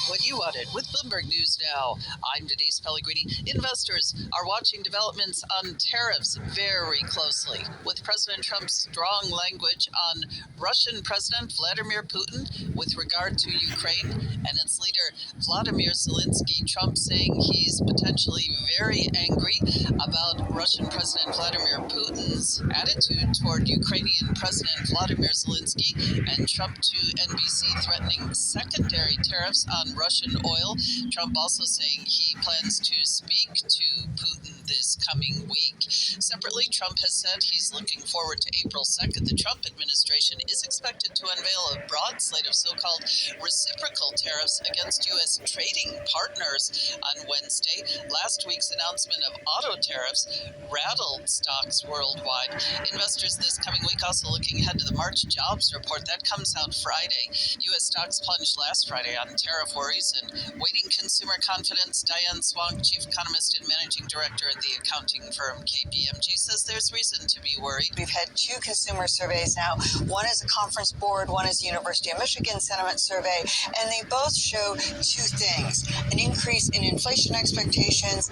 What you wanted with Bloomberg News Now. I'm Denise Pellegrini. Investors are watching developments on tariffs very closely, with President Trump's strong language on Russian President Vladimir Putin with regard to Ukraine and its leader Vladimir Zelensky. Trump saying he's potentially very angry about Russian President Vladimir Putin's attitude toward Ukrainian President Vladimir Zelensky, and Trump to NBC threatening secondary tariffs on Russian oil. Trump also saying he plans to speak to Putin this coming week. Separately, Trump has said he's looking forward to April 2nd. The Trump administration is expected to unveil a broad slate of so-called reciprocal tariffs against U.S. trading partners on Wednesday. Last week's announcement of auto tariffs rattled stocks worldwide. Investors this coming week also looking ahead to the March jobs report that comes out Friday. U.S. stocks plunged last Friday on tariff worries and waiting consumer confidence. Diane Swank, chief economist and managing director at the accounting firm KPMG, says there's reason to be worried. We've had two consumer surveys now. One is a Conference Board, one is the University of Michigan Sentiment Survey, and they both show two things: an increase in inflation expectations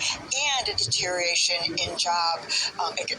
and a deterioration in job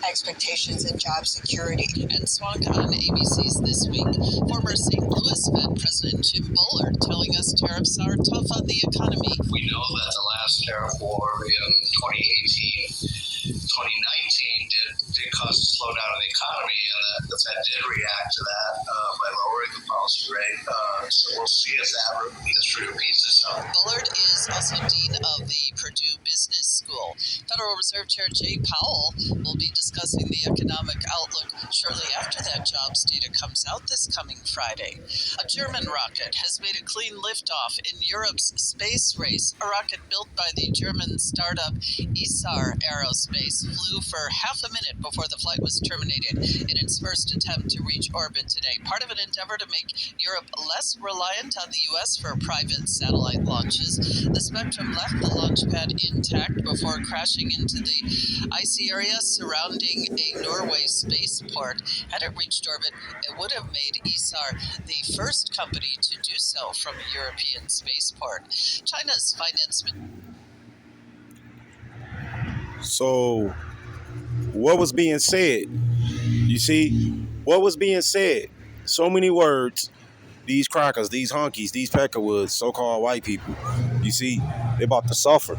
expectations and job security. And Swank on ABC's This Week. Former St. Louis Fed President Jim Bullard telling us tariffs are tough on the economy. We know that the last tariff war in 2018, 2019 did cause a slowdown in the economy, and the Fed did react to that by lowering the policy rate. So we'll see if that history repeats itself. Bullard is also dean of the Purdue Business School. Federal Reserve Chair Jay Powell will be discussing the economic outlook shortly after that jobs data comes out this coming Friday. A German rocket has made a clean liftoff in Europe's space race. A rocket built by the German startup Isar Aerospace flew for half a minute before the flight was terminated in its first attempt to reach orbit today. Part of an endeavor to make Europe less reliant on the U.S. for private satellite launches. The Spectrum left the launch pad intact before crashing into the icy area surrounding a Norway spaceport. Had it reached orbit, it would have made Isar the first company to do so from a European spaceport. China's finance. So, what was being said? You see, what was being said? So many words. These crackers, these honkies, these peckerwoods, so-called white people, you see, they're about to suffer.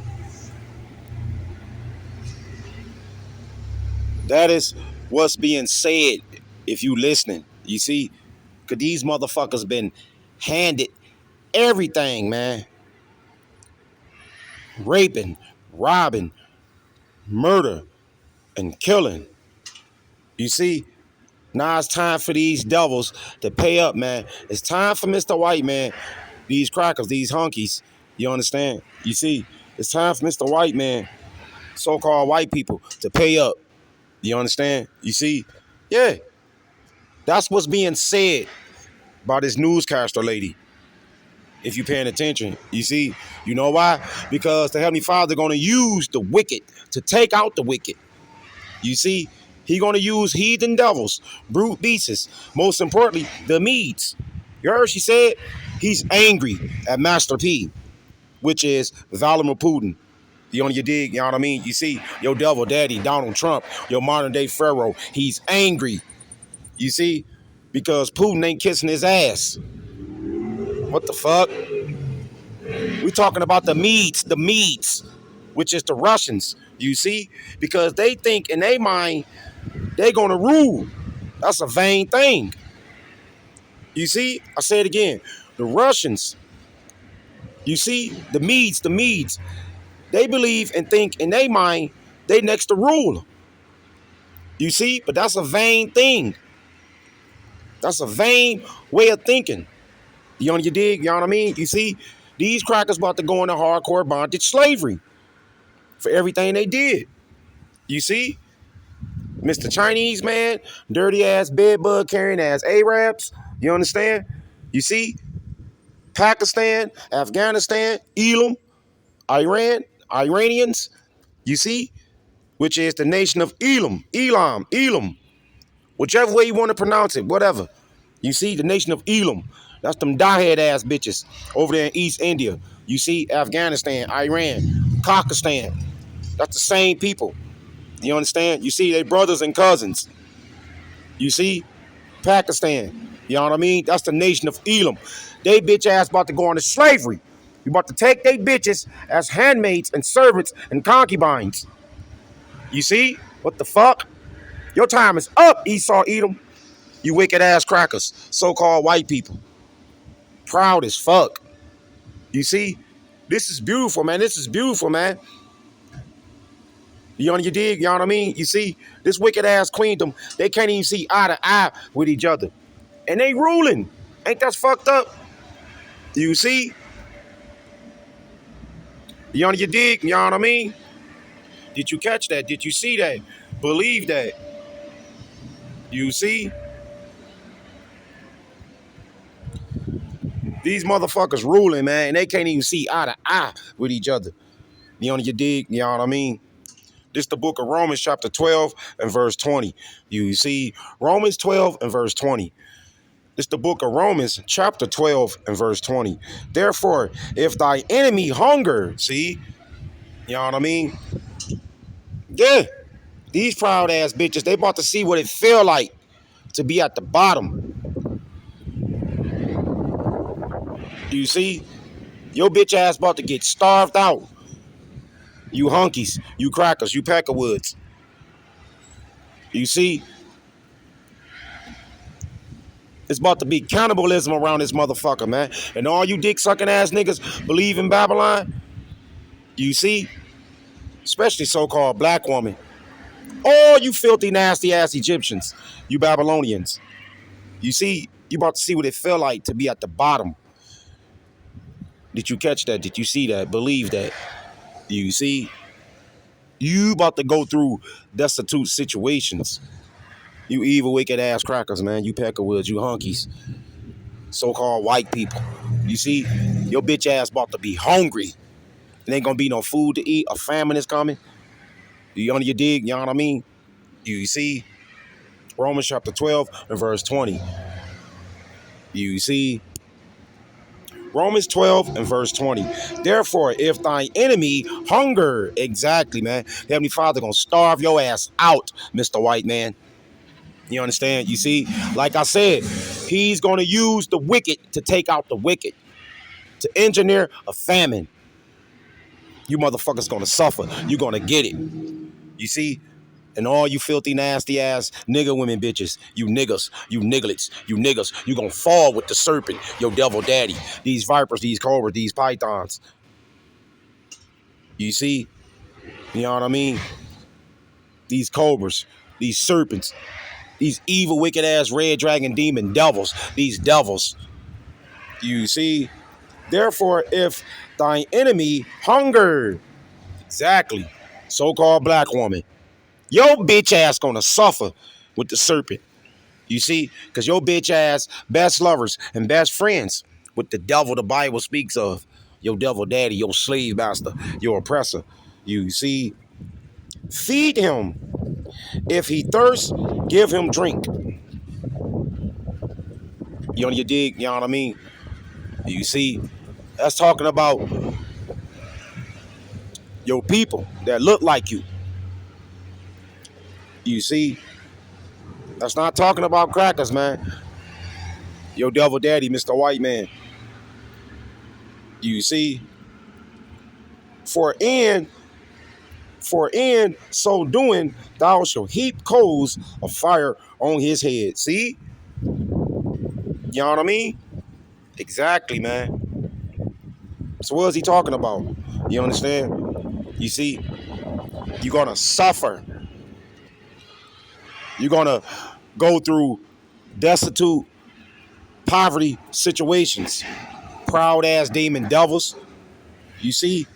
That is what's being said if you listening. You see, because these motherfuckers been handed everything, man. Raping, robbing, murder, and killing. You see, now it's time for these devils to pay up, man. It's time for Mr. White Man, these crackers, these honkies. You understand? You see, it's time for Mr. White Man, so-called white people, to pay up. You understand? You see? Yeah. That's what's being said by this newscaster lady. If you're paying attention, you see? You know why? Because the Heavenly Father going to use the wicked to take out the wicked. You see? He going to use heathen devils, brute beasts, most importantly, the Medes. You heard she said? He's angry at Master P, which is Vladimir Putin. You on your dig, you know what I mean? You see, your devil daddy, Donald Trump, your modern day pharaoh, he's angry. You see? Because Putin ain't kissing his ass. What the fuck? We talking about the Medes, which is the Russians, you see? Because they think in their mind, they're going to rule. That's a vain thing. You see? I say it again. The Russians, you see? The Medes, they believe and think in their mind they next to rule. You see? But that's a vain thing. That's a vain way of thinking. You on your dig? You know what I mean? You see? These crackers about to go into hardcore bondage slavery for everything they did. You see? Mr. Chinese man, dirty ass, bedbug carrying ass Arabs. You understand? You see? Pakistan, Afghanistan, Elam, Iran, Iranians. You see? Which is the nation of Elam. Whichever way you want to pronounce it, whatever. You see? The nation of Elam. That's them diehead ass bitches over there in East India. You see, Afghanistan, Iran, Pakistan. That's the same people. You understand? You see, they brothers and cousins. You see, Pakistan. You know what I mean? That's the nation of Elam. They bitch ass about to go into slavery. You about to take they bitches as handmaids and servants and concubines. You see? What the fuck? Your time is up, Esau Edom. You wicked ass crackers. So-called white people. Proud as fuck. You see? This is beautiful, man. This is beautiful, man. You dig? You know what I mean? You see? This wicked ass queendom, they can't even see eye to eye with each other. And they ruling. Ain't that fucked up? You see? You dig? You know what I mean? Did you catch that? Did you see that? Believe that? You see? These motherfuckers ruling, man, and they can't even see eye to eye with each other. You dig? You know what I mean? This is the book of Romans chapter 12 and verse 20. You see? Romans 12 and verse 20. It's the book of Romans, chapter 12 and verse 20. Therefore, if thy enemy hunger, see? You know what I mean? Yeah. These proud ass bitches, they about to see what it feel like to be at the bottom. You see? Your bitch ass about to get starved out. You hunkies, you crackers, you peckerwoods. You see? It's about to be cannibalism around this motherfucker, man. And all you dick sucking ass niggas believe in Babylon. You see? Especially so-called black woman. All you filthy, nasty ass Egyptians. You Babylonians. You see? You about to see what it felt like to be at the bottom. Did you catch that? Did you see that? Believe that? You see? You about to go through destitute situations. You evil, wicked ass crackers, man. You peckerwoods, you hunkies. So-called white people. You see? Your bitch ass about to be hungry. There ain't gonna be no food to eat. A famine is coming. You dig? You know what I mean? You see? Romans chapter 12 and verse 20. You see? Romans 12 and verse 20. Therefore, if thine enemy hunger, exactly, man. The Heavenly Father gonna starve your ass out, Mr. White Man. You understand? You see? Like I said, he's gonna use the wicked to take out the wicked. To engineer a famine. You motherfuckers gonna suffer. You gonna get it. You see? And all you filthy, nasty ass nigger women bitches, you niggas, you nigglets, you niggas, you gonna fall with the serpent, your devil daddy. These vipers, these cobras, these pythons. You see? You know what I mean? These cobras, these serpents, these evil, wicked ass red dragon demon devils, these devils. You see? Therefore, if thine enemy hunger, exactly, so-called black woman, your bitch ass gonna suffer with the serpent. You see? Because your bitch ass best lovers and best friends with the devil the Bible speaks of. Your devil daddy, your slave master, your oppressor. You see? Feed him. If he thirsts, give him drink. You dig? You know what I mean? You see? That's talking about your people that look like you. You see? That's not talking about crackers, man. Your devil daddy, Mr. White Man. You see? For in so doing, thou shalt heap coals of fire on his head. See? You know what I mean? Exactly, man. So what is he talking about? You understand? You see? You're gonna suffer. You're gonna go through destitute, poverty situations. Proud ass demon devils. You see?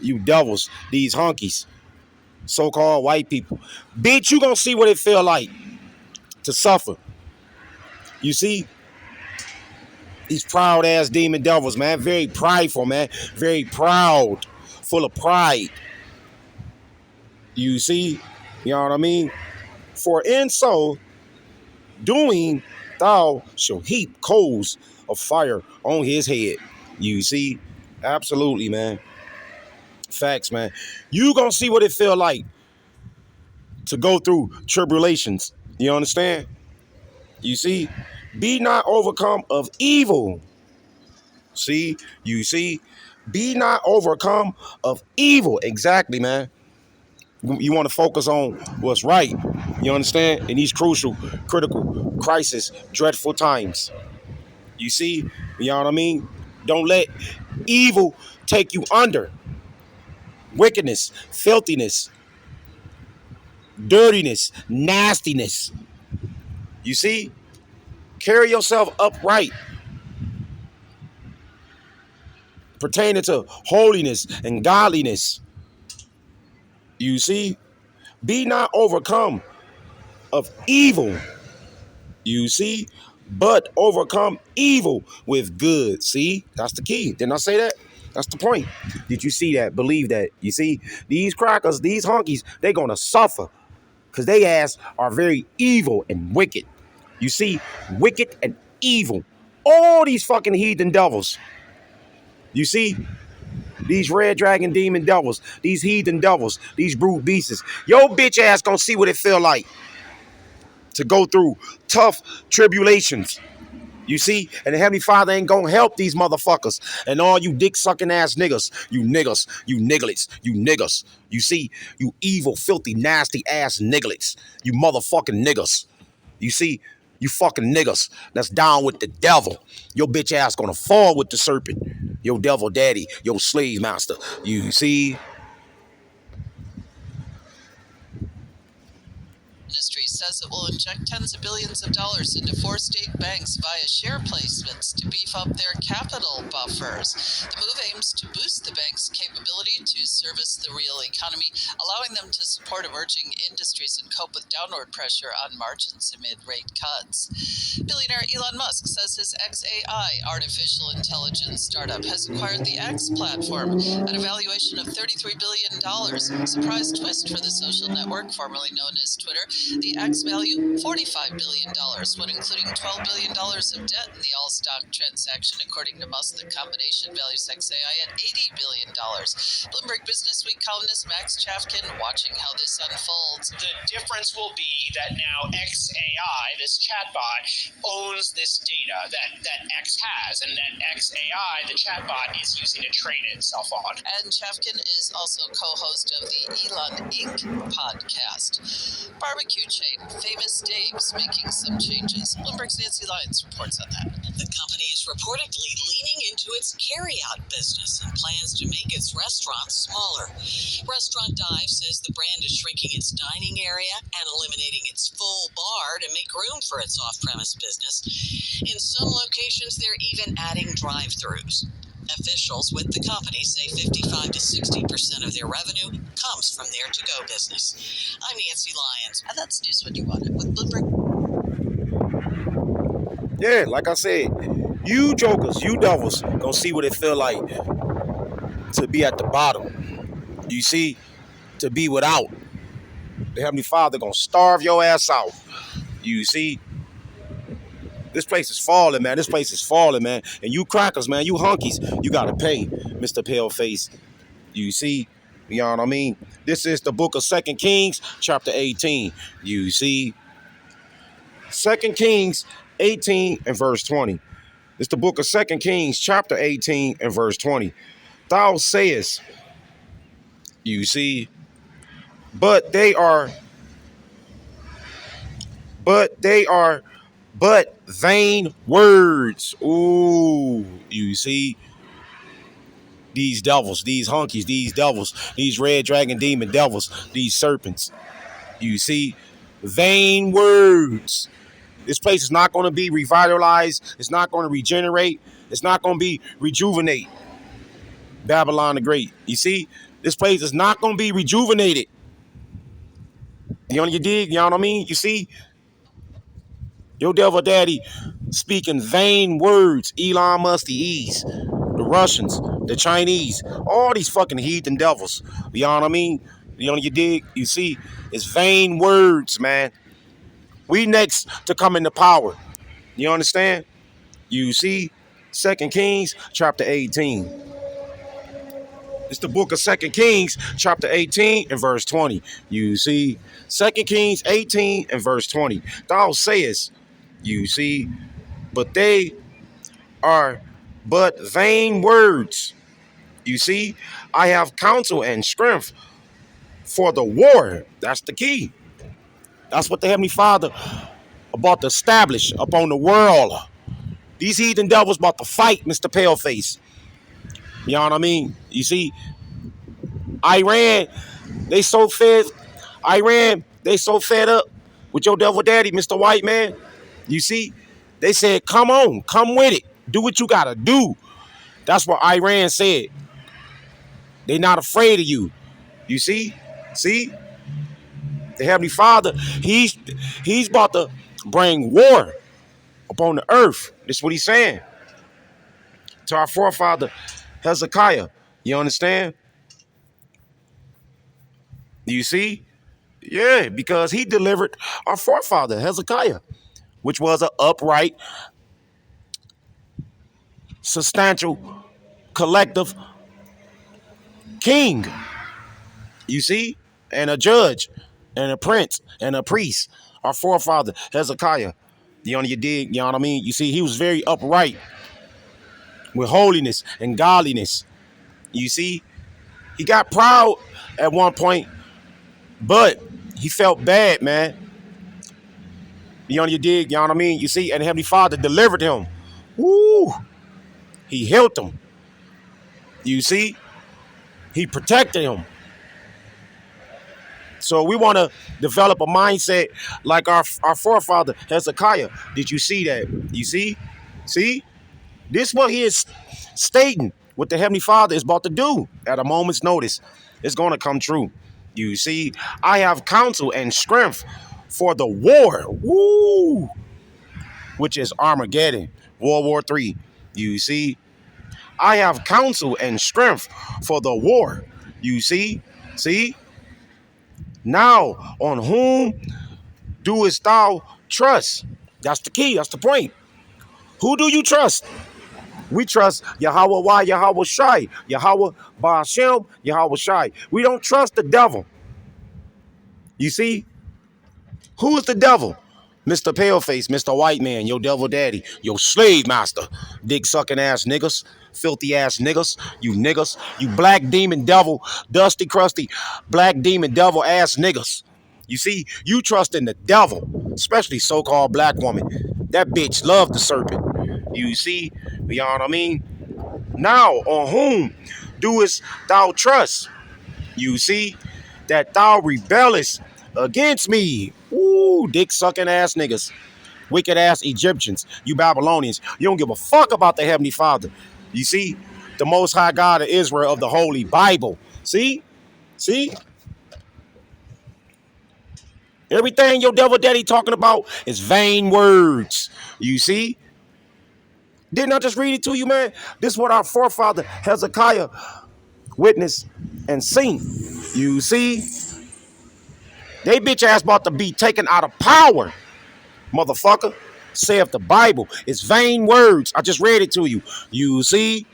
You devils, these honkies. So-called white people. Bitch, you gonna see what it feel like to suffer. You see? These proud ass demon devils, man. Very prideful, man. Very proud. Full of pride. You see? You know what I mean? For in so doing, thou shalt heap coals of fire on his head. You see? Absolutely, man. Facts, man. You gonna see what it feel like to go through tribulations. You understand? You see? Be not overcome of evil. See? You see? Be not overcome of evil. Exactly, man. You want to focus on what's right. You understand? In these crucial, critical, crisis, dreadful times. You see? You know what I mean? Don't let evil take you under. Wickedness, filthiness, dirtiness, nastiness. You see? Carry yourself upright, pertaining to holiness and godliness. You see? Be not overcome of evil. You see? But overcome evil with good. See? That's the key. Didn't I say that? That's the point. Did you see that? Believe that. You see? These crackers, these honkies, they're going to suffer because they ass are very evil and wicked. You see? Wicked and evil. All these fucking heathen devils. You see? These red dragon demon devils, these heathen devils, these brute beasts. Your bitch ass gonna see what it feel like to go through tough tribulations. You see? And the Heavenly Father ain't gonna help these motherfuckers. And all you dick sucking ass niggas, you niggas, you nigglets, you niggas. You see? You evil, filthy, nasty ass nigglets. You motherfucking niggas. You see? You fucking niggas that's down with the devil. Your bitch ass gonna fall with the serpent. Your devil daddy, your slave master. You see? Ministry says it will inject tens of billions of dollars into 4 state banks via share placements to beef up their capital buffers. The move aims to boost the bank's capability to service the real economy, allowing them to support emerging industries and cope with downward pressure on margins amid rate cuts. Billionaire Elon Musk says his XAI artificial intelligence startup has acquired the X platform at a valuation of $33 billion. Surprise twist for the social network, formerly known as Twitter. The X value, $45 billion, when including $12 billion of debt in the all-stock transaction. According to Musk, the combination values XAI at $80 billion. Bloomberg Businessweek columnist Max Chafkin watching how this unfolds. The difference will be that now XAI, this chatbot, owns this data that X has, and that XAI, the chatbot, is using to train itself on. And Chafkin is also co-host of the Elon Inc. podcast. Barbecue chain Famous Dave's making some changes. Bloomberg's Nancy Lyons reports on that. The company is reportedly leaning into its carry-out business and plans to make its restaurants smaller. Restaurant Dive says the brand is shrinking its dining area and eliminating its full bar to make room for its off-premise business. In some locations, they're even adding drive-thrus. Officials with the company say 55 to 60% of their revenue comes from their to-go business. I'm Nancy Lyons. And that's news when you want it with Bloomberg. Yeah, like I said, you jokers, you devils, gonna see what it feel like to be at the bottom. You see? To be without. The Heavenly Father gonna starve your ass out. You see? This place is falling, man. This place is falling, man. And you crackers, man, you hunkies, you gotta pay, Mr. Paleface. You see? You know what I mean? This is the book of 2 Kings, chapter 18. You see? 2 Kings 18 and verse 20. It's the book of 2 Kings, chapter 18 and verse 20. Thou sayest, you see, but they are vain words. Ooh, you see, these devils, these hunkies, these devils, these red dragon demon devils, these serpents. You see, vain words. This place is not going to be revitalized. It's not going to regenerate. It's not going to be rejuvenate. Babylon the Great. You see, this place is not going to be rejuvenated. You know, you dig? You know what I mean? You see, your devil daddy speaking vain words. Elon Musk, the East, the Russians, the Chinese, all these fucking heathen devils. You know what I mean? You know, you dig? You see, it's vain words, man. We next to come into power. You understand? You see, 2 Kings chapter 18. It's the book of Second Kings, chapter 18 and verse 20. You see, Second Kings 18 and verse 20. Thou sayest, you see, but they are but vain words. You see, I have counsel and strength for the war. That's the key. That's what the Heavenly Father about to establish upon the world. These heathen devils about to fight Mr. Paleface. You know what I mean? You see, Iran, they so fed. they so fed up with your devil daddy, Mr. White Man. You see, they said, come on, come with it. Do what you gotta do. That's what Iran said. They not afraid of you. You see? See? The Heavenly Father, he's about to bring war upon the earth. That's what he's saying to our forefather Hezekiah. You understand? You see? Yeah, because he delivered our forefather Hezekiah, which was an upright, substantial, collective king. You see? And a judge, and a prince, and a priest. Our forefather Hezekiah. You dig? You know what I mean? You see, he was very upright with holiness and godliness. You see? He got proud at one point, but he felt bad, man. You dig? You know what I mean? You see? And Heavenly Father delivered him. Woo! He healed him. You see? He protected him. So we want to develop a mindset like our forefather Hezekiah. Did you see that? You see? See? This is what he is stating, what the Heavenly Father is about to do at a moment's notice. It's going to come true. You see? I have counsel and strength for the war. Woo! Which is Armageddon, World War III. You see? I have counsel and strength for the war. You see? See? Now, on whom doest thou trust? That's the key. That's the point. Who do you trust? We trust Yahweh Wah, Yahweh Shai, Yahweh Ba'ashem, Yahweh Shai. We don't trust the devil. You see? Who is the devil? Mr. Paleface, Mr. White Man, your devil daddy, your slave master, dick sucking ass niggas, filthy ass niggas, you black demon devil, dusty crusty, black demon devil ass niggas. You see, you trust in the devil, especially so-called black woman. That bitch loved the serpent. You see, you know what I mean? Now, on whom doest thou trust? You see, that thou rebellest against me. Ooh, dick sucking ass niggas. Wicked ass Egyptians. You Babylonians. You don't give a fuck about the Heavenly Father. You see? The Most High God of Israel of the Holy Bible. See? See? Everything your devil daddy talking about is vain words. You see? Didn't I just read it to you, man? This is what our forefather Hezekiah witnessed and seen. You see? They bitch ass about to be taken out of power, motherfucker. Saith the Bible. It's vain words. I just read it to you. You see?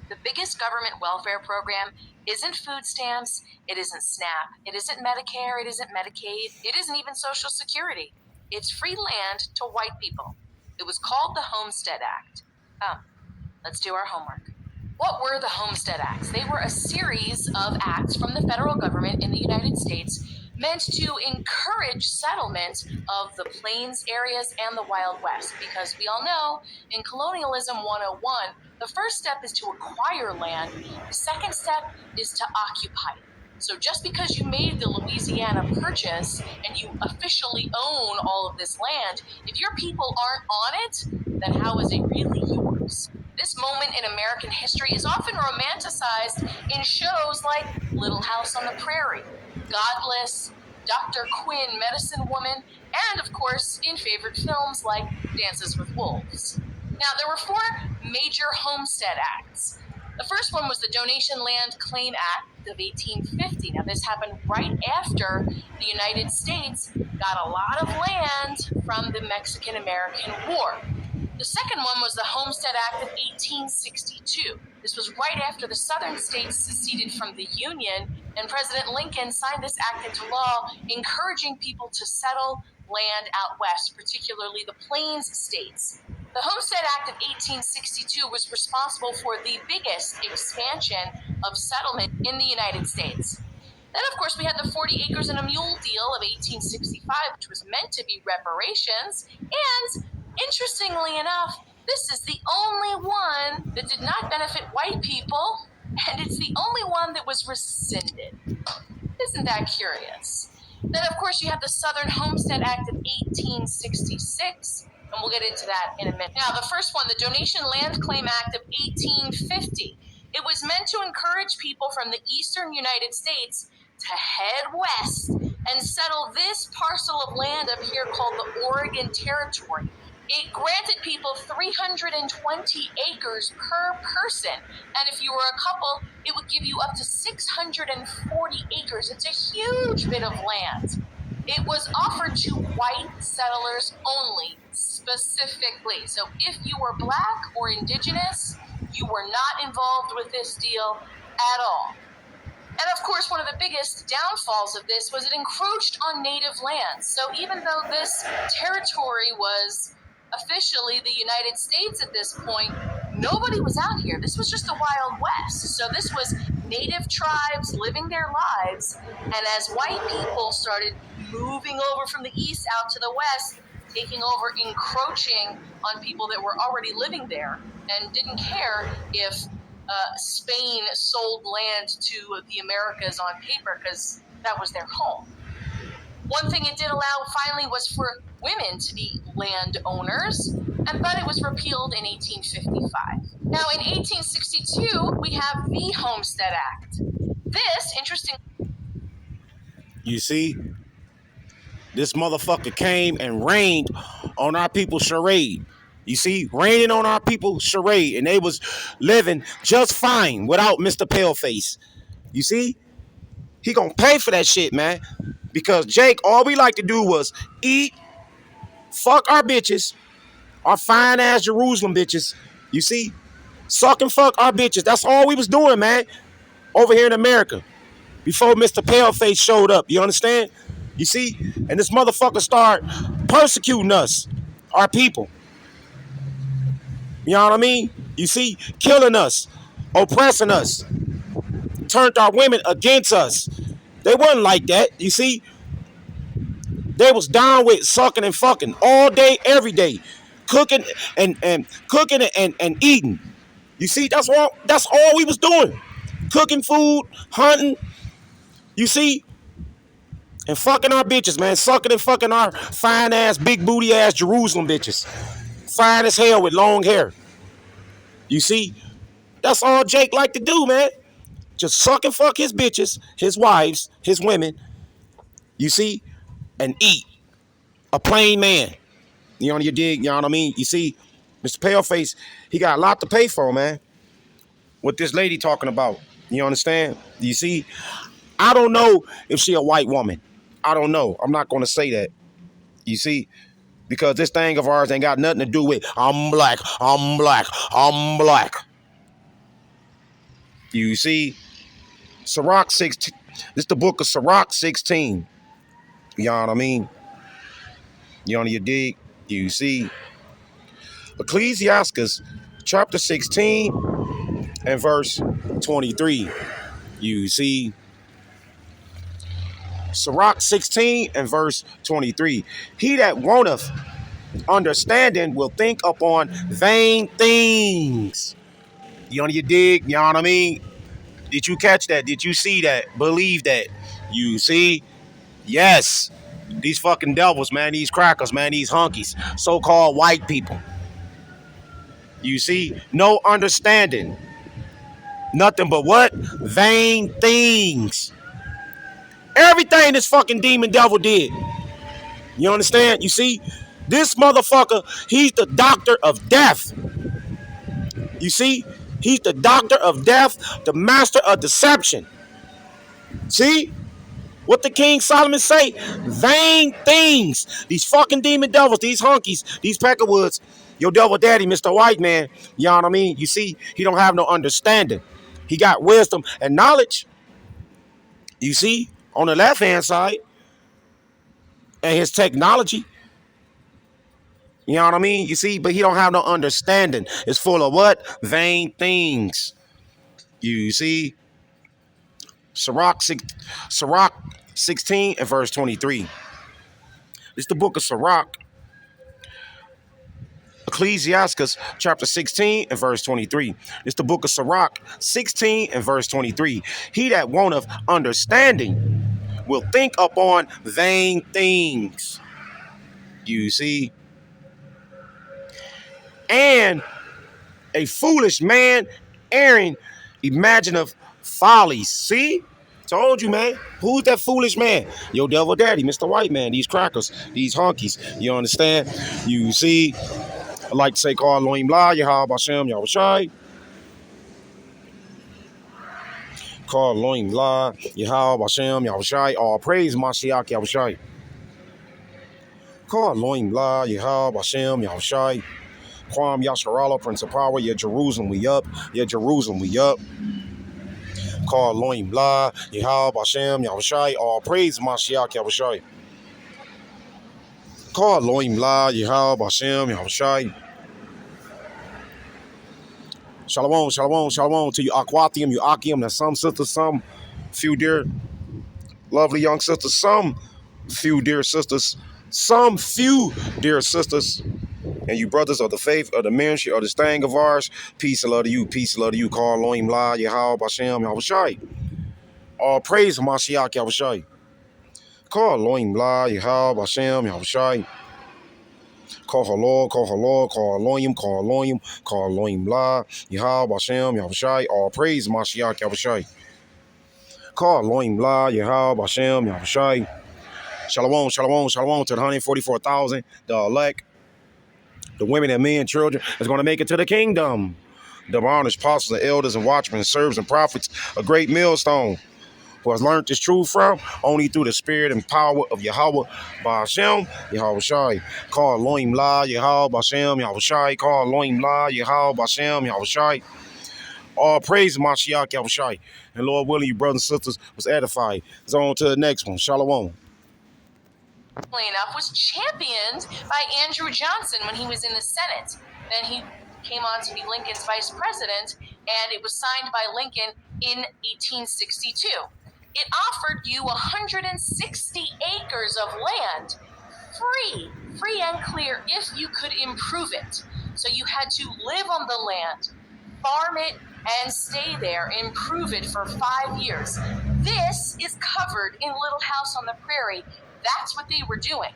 The biggest government welfare program isn't food stamps, it isn't SNAP, it isn't Medicare, it isn't Medicaid, it isn't even Social Security. It's free land to white people. It was called the Homestead Act. Let's do our homework. What were the Homestead Acts? They were a series of acts from the federal government in the United States meant to encourage settlement of the plains areas and the Wild West, because we all know in Colonialism 101, the first step is to acquire land, the second step is to occupy it. So just because you made the Louisiana Purchase and you officially own all of this land, if your people aren't on it, then how is it really yours? This moment in American history is often romanticized in shows like Little House on the Prairie, Godless, Dr. Quinn, Medicine Woman, and of course in favorite films like Dances with Wolves. Now, there were 4 major Homestead Acts. The first one was the Donation Land Claim Act of 1850. Now, this happened right after the United States got a lot of land from the Mexican-American War. The second one was the Homestead Act of 1862. This was right after the southern states seceded from the Union, and President Lincoln signed this act into law, encouraging people to settle land out west, particularly the Plains states. The Homestead Act of 1862 was responsible for the biggest expansion of settlement in the United States. Then, of course, we had the 40 acres and a mule deal of 1865, which was meant to be reparations. And interestingly enough, this is the only one that did not benefit white people, and it's the only one that was rescinded. Isn't that curious? Then, of course, you have the Southern Homestead Act of 1866, and we'll get into that in a minute. Now, the first one, the Donation Land Claim Act of 1850. It was meant to encourage people from the eastern United States to head west and settle this parcel of land up here called the Oregon Territory. It granted people 320 acres per person, and if you were a couple, it would give you up to 640 acres. It's a huge bit of land. It was offered to white settlers only, specifically. So if you were black or indigenous, you were not involved with this deal at all. And of course, one of the biggest downfalls of this was it encroached on native lands. So even though this territory was officially the United States at this point, nobody was out here. This was just the Wild West. So this was native tribes living their lives. And as white people started moving over from the east out to the west, taking over, encroaching on people that were already living there and didn't care if Spain sold land to the Americas on paper because that was their home. One thing it did allow finally was for women to be landowners, but it was repealed in 1855. Now in 1862, we have the Homestead Act. This, interesting. You see, this motherfucker came and rained on our people's charade. You see, raining on our people's charade, and they was living just fine without Mr. Paleface. You see, he gonna pay for that shit, man. Because Jake, all we like to do was eat, fuck our bitches, our fine ass Jerusalem bitches. You see, suck and fuck our bitches. That's all we was doing, man, over here in America before Mr. Paleface showed up. You understand? You see, and this motherfucker start persecuting us, our people. You know what I mean? You see, killing us, oppressing us, turned our women against us. They wasn't like that. You see, they was down with sucking and fucking all day, every day, cooking and cooking and eating. You see, that's all we was doing, cooking food, hunting. You see, and fucking our bitches, man, sucking and fucking our fine ass, big booty ass Jerusalem bitches. Fine as hell with long hair. You see, that's all Jake like to do, man. Just suck and fuck his bitches, his wives, his women. You see, and eat. A plain man. You know, you dig? You know what I mean? You see, Mr. Paleface, he got a lot to pay for, man. What this lady talking about. You understand? You see, I don't know if she a white woman. I don't know. I'm not going to say that. You see, because this thing of ours ain't got nothing to do with I'm black, I'm black, I'm black. You see, Sirach 16. This is the book of Sirach 16. You know what I mean? You know, you dig? You see, Ecclesiastes chapter 16 and verse 23. You see, Sirach 16 and verse 23. He that wanteth understanding will think upon vain things. You know, you dig? You know what I mean? Did you catch that? Did you see that? Believe that? You see? Yes. These fucking devils, man. These crackers, man. These hunkies. So-called white people. You see? No understanding. Nothing but what? Vain things. Everything this fucking demon devil did. You understand? You see? This motherfucker, he's the doctor of death. You see? He's the doctor of death, the master of deception. See? What the King Solomon say? Vain things. These fucking demon devils, these honkies, these peckerwoods. Your devil daddy, Mr. White Man. You know what I mean? You see, he don't have no understanding. He got wisdom and knowledge. You see, on the left hand side, and his technology. You know what I mean? You see, but he don't have no understanding. It's full of what? Vain things. You see? Sirach 16 and verse 23. It's the book of Sirach, Ecclesiastes chapter 16 and verse 23. It's the book of Sirach 16 and verse 23. He that wanteth understanding will think upon vain things. You see? And a foolish man erring imaginative follies. See? Told you, man. Who's that foolish man? Your devil daddy, Mr. White Man. These crackers, these honkies. You understand? You see? I like to say, call Elohim La, Yahweh Bashem, Yahushai. Call Elohim La, Yahweh Bashem, Yahushai. All praise Mashiach Yahushai. Call Elohim La, Yahweh Bashem, Yahushai. Kwam Yasharala, Prince of Power. Yeah, Jerusalem, we up. Yeah, Jerusalem, we up. Call Elohim La, Yahweh Bashem, Yahushai. All praise Mashiach Yahushai. Call Elohim La, Yahweh Bashem, Yahushai. Shalom, shalom, shalom to you, Aquatium, you Akim. That's some sisters, some few dear, lovely young sisters, some few dear sisters, some few dear sisters, and you brothers of the faith, of the ministry, of this thing of ours. Peace and love to you, peace and love to you. Call Elohim La, Yahweh Bashem, Yahushai. All praise Mashiach Yahushai. Call Elohim La, Yahweh Bashem, Yahushai. Call Halor, call Halor, call Elohim, call Elohim, call Elohim La, Yahweh Bashem, Yahushai. All praise Mashiach Yahushai. Call Elohim La, Yahweh Bashem, Yahushai. Shalom, shalom, shalom to the 144,000, the elect, the women and men, children that's going to make it to the kingdom. The honest apostles and elders and watchmen and servants and prophets, a great millstone, who has learned this truth from only through the spirit and power of Yahweh Bashem, Yahweh Shai. Call Elohim La, Yahweh Bashem, Yahweh Shai. Call Elohim La, Yahweh Bashem, Yahweh Shai. All praise Mashiach Yahweh Shai. And Lord willing, you brothers and sisters was edified. It's on to the next one. Shalom. Enough was championed by Andrew Johnson when he was in the Senate. Then he came on to be Lincoln's vice president, and it was signed by Lincoln in 1862. It offered you 160 acres of land, free and clear, if you could improve it. So you had to live on the land, farm it, and stay there, improve it for 5 years. This is covered in Little House on the Prairie. That's what they were doing.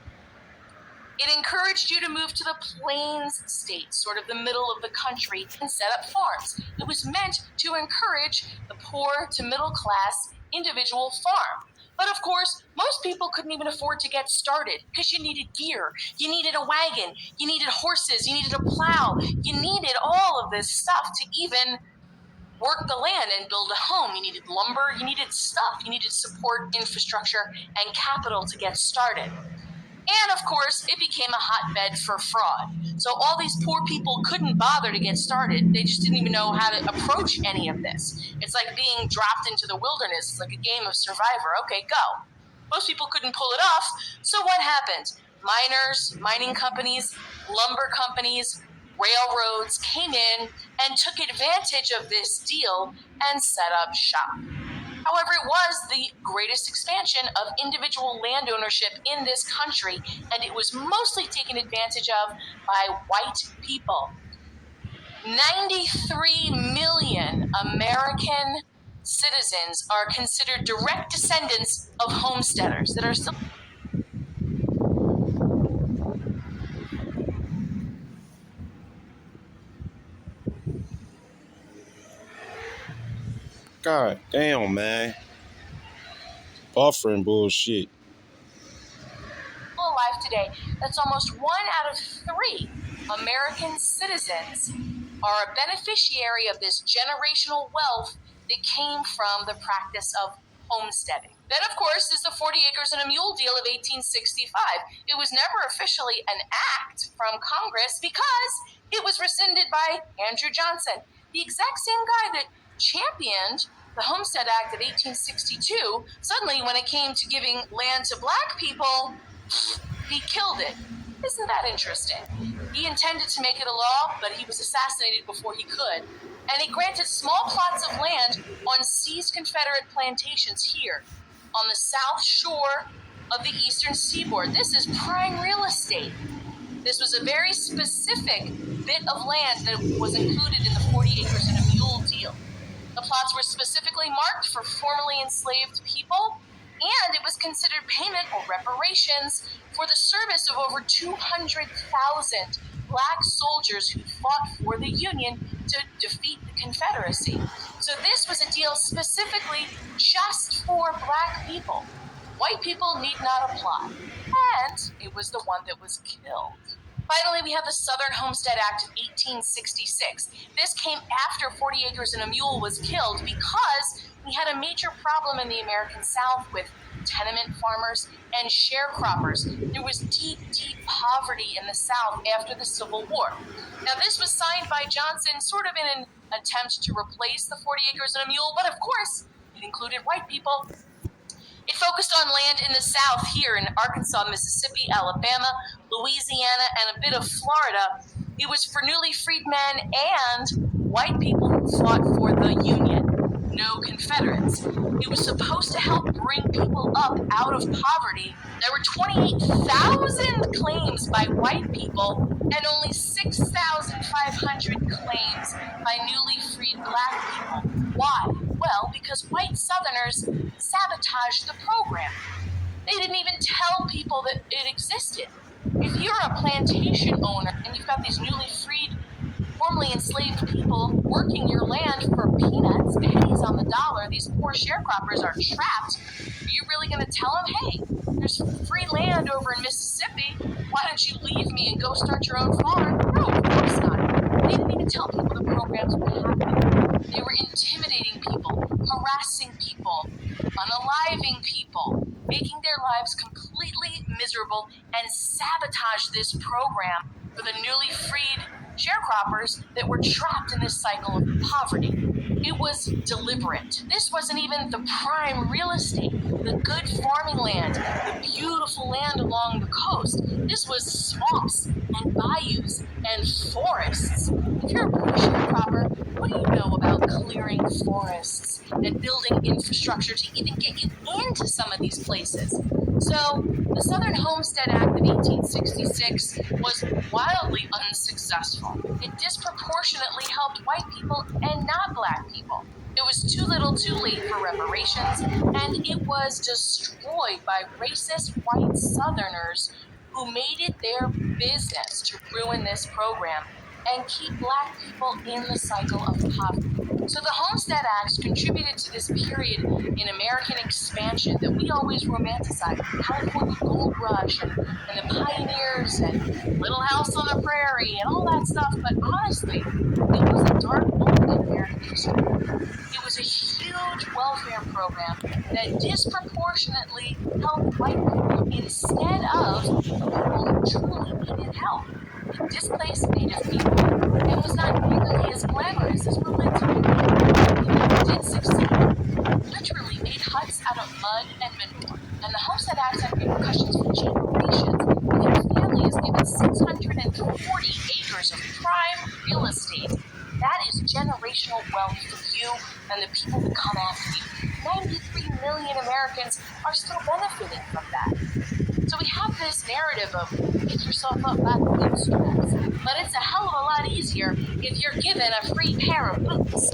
It encouraged you to move to the Plains states, sort of the middle of the country, and set up farms. It was meant to encourage the poor to middle class individual farm. But of course, most people couldn't even afford to get started because you needed gear, you needed a wagon, you needed horses, you needed a plow, you needed all of this stuff to even work the land and build a home. You needed lumber, you needed stuff, you needed support, infrastructure, and capital to get started. And of course, it became a hotbed for fraud. So all these poor people couldn't bother to get started. They just didn't even know how to approach any of this. It's like being dropped into the wilderness. It's like a game of Survivor. Okay, go. Most people couldn't pull it off. So what happened? Miners, mining companies, lumber companies, railroads came in and took advantage of this deal and set up shop. However, it was the greatest expansion of individual land ownership in this country, and it was mostly taken advantage of by white people. 93 million American citizens are considered direct descendants of homesteaders that are still... God damn, man. Buffering bullshit. alive today. That's almost 1 out of 3 American citizens are a beneficiary of this generational wealth that came from the practice of homesteading. Then, of course, is the 40 acres and a mule deal of 1865. It was never officially an act from Congress because it was rescinded by Andrew Johnson, the exact same guy that championed the Homestead Act of 1862. Suddenly, when it came to giving land to black people, he killed it. Isn't that interesting? He intended to make it a law, but he was assassinated before he could. And he granted small plots of land on seized Confederate plantations here on the south shore of the eastern seaboard. This is prime real estate. This was a very specific bit of land that was included in the 40 acres and a mule deal. The plots were specifically marked for formerly enslaved people, and it was considered payment or reparations for the service of over 200,000 black soldiers who fought for the Union to defeat the Confederacy. So this was a deal specifically just for black people. White people need not apply. And it was the one that was killed. Finally, we have the Southern Homestead Act of 1866. This came after 40 acres and a mule was killed because we had a major problem in the American South with tenement farmers and sharecroppers. There was deep, deep poverty in the South after the Civil War. Now, this was signed by Johnson sort of in an attempt to replace the 40 acres and a mule, but of course, it included white people. It focused on land in the South here in Arkansas, Mississippi, Alabama, Louisiana, and a bit of Florida. It was for newly freed men and white people who fought for the Union, no Confederates. It was supposed to help bring people up out of poverty. There were 28,000 claims by white people and only 6,500 claims by newly freed black people. Why? Well, because white Southerners sabotaged the program. They didn't even tell people that it existed. If you're a plantation owner and you've got these newly freed, formerly enslaved people working your land for peanuts, pennies on the dollar, these poor sharecroppers are trapped, are you really going to tell them, hey, there's free land over in Mississippi, why don't you leave me and go start your own farm? No, of course not. They didn't even tell people the programs were happening. They were intimidating people, harassing people, unaliving people, making their lives completely miserable, and sabotage this program for the newly freed sharecroppers that were trapped in this cycle of poverty. It was deliberate. This wasn't even the prime real estate, the good farming land, the beautiful land along the coast. This was swamps and bayous and forests. If you're a poor sharecropper, what do you know about clearing forests and building infrastructure to even get you into some of these places? So, the Southern Homestead Act of 1866 was wildly unsuccessful. It disproportionately helped white people and not black people. It was too little too late for reparations, and it was destroyed by racist white Southerners who made it their business to ruin this program and keep black people in the cycle of poverty. So the Homestead Acts contributed to this period in American expansion that we always romanticize, the California Gold Rush and the pioneers and Little House on the Prairie and all that stuff. But honestly, it was a dark moment in American history. It was a huge welfare program that disproportionately helped white people instead of people who truly needed help. It displaced Native people and was not nearly as glamorous as we're led to believe. It did succeed. Literally made huts out of mud and manure. And the Homestead Acts had repercussions for generations. If your family is given 640 acres of prime real estate, that is generational wealth for you and the people that come after you. 93 million Americans are still benefiting from that. So we have this narrative of pick yourself up by the bootstraps, but it's a hell of a lot easier if you're given a free pair of boots.